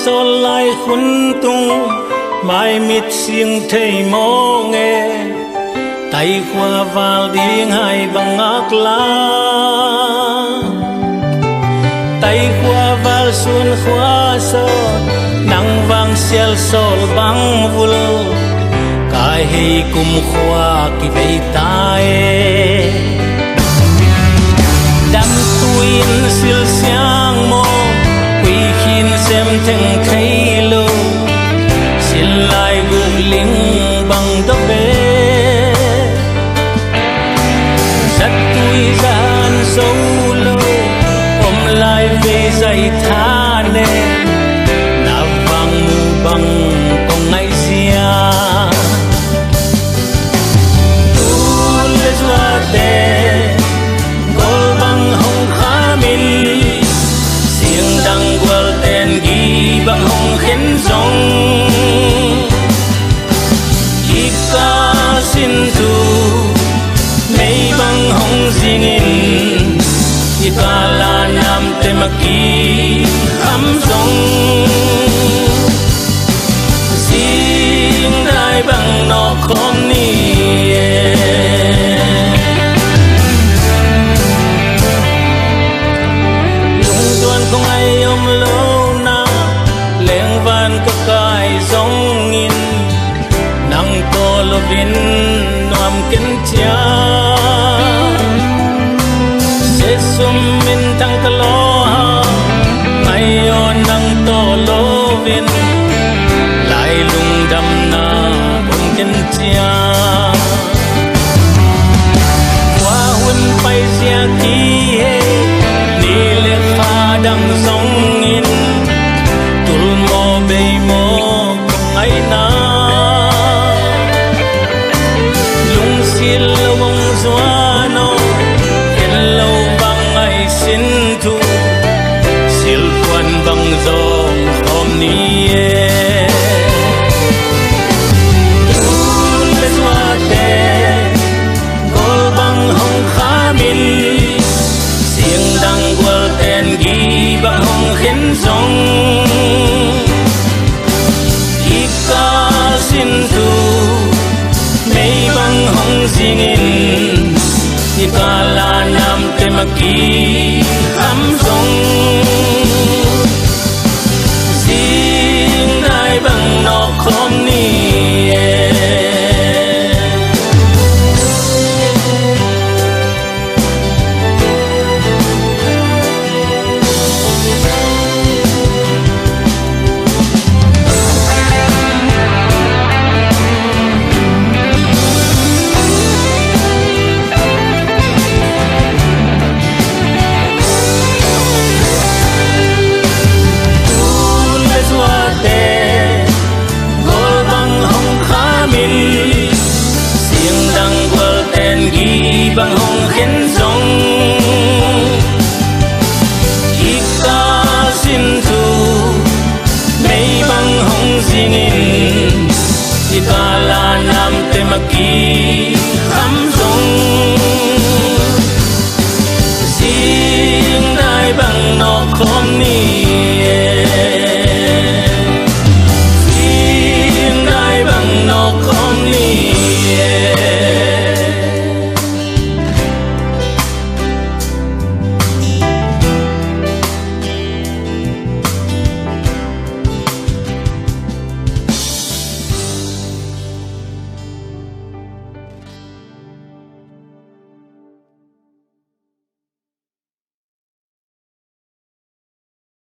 sol lai khun tung mai mit siêng thei mo nghe tay khoa val điên hai bằng ác la tay khoa val xuân khoa so nắng vang sel sol bang vul kai hei kum khoa ki vei tai đam tuin sil siang mo quy khin xem theng khay lo sil lai gu ling bang do be sat tui gian solo om lai ve zai tha ne na vang mu bang kong ngai sia tu le zwa te gol bang hong khamin sieng dang gwal ten gi bang hong khen zong ika sin tu mei bang hong zingin ikala nam te maki ham zong sing dai bang no khom ni lung duan không ai om lo na leng van ka kai zong in nang to lo vin noam ken chia se sum min tang ka lo ha ai on nang to lo vin lai lung dam na bum ken chia qua hun pai sia ki he ni le pha dang zong in tul mo be mo ai na lung sil wong zuano hello bang ai sin tu sil kwan bang zong om ni le zwa te gol bang hong khamin sieng dang gwal ten gi bang hong khen zong ika sin tu mei bang hong zingin ikala nam te maki ham zong sing dai bang no khom ni bang hong khen zong ika sin tu mei bang hong zingin ikala nam te maki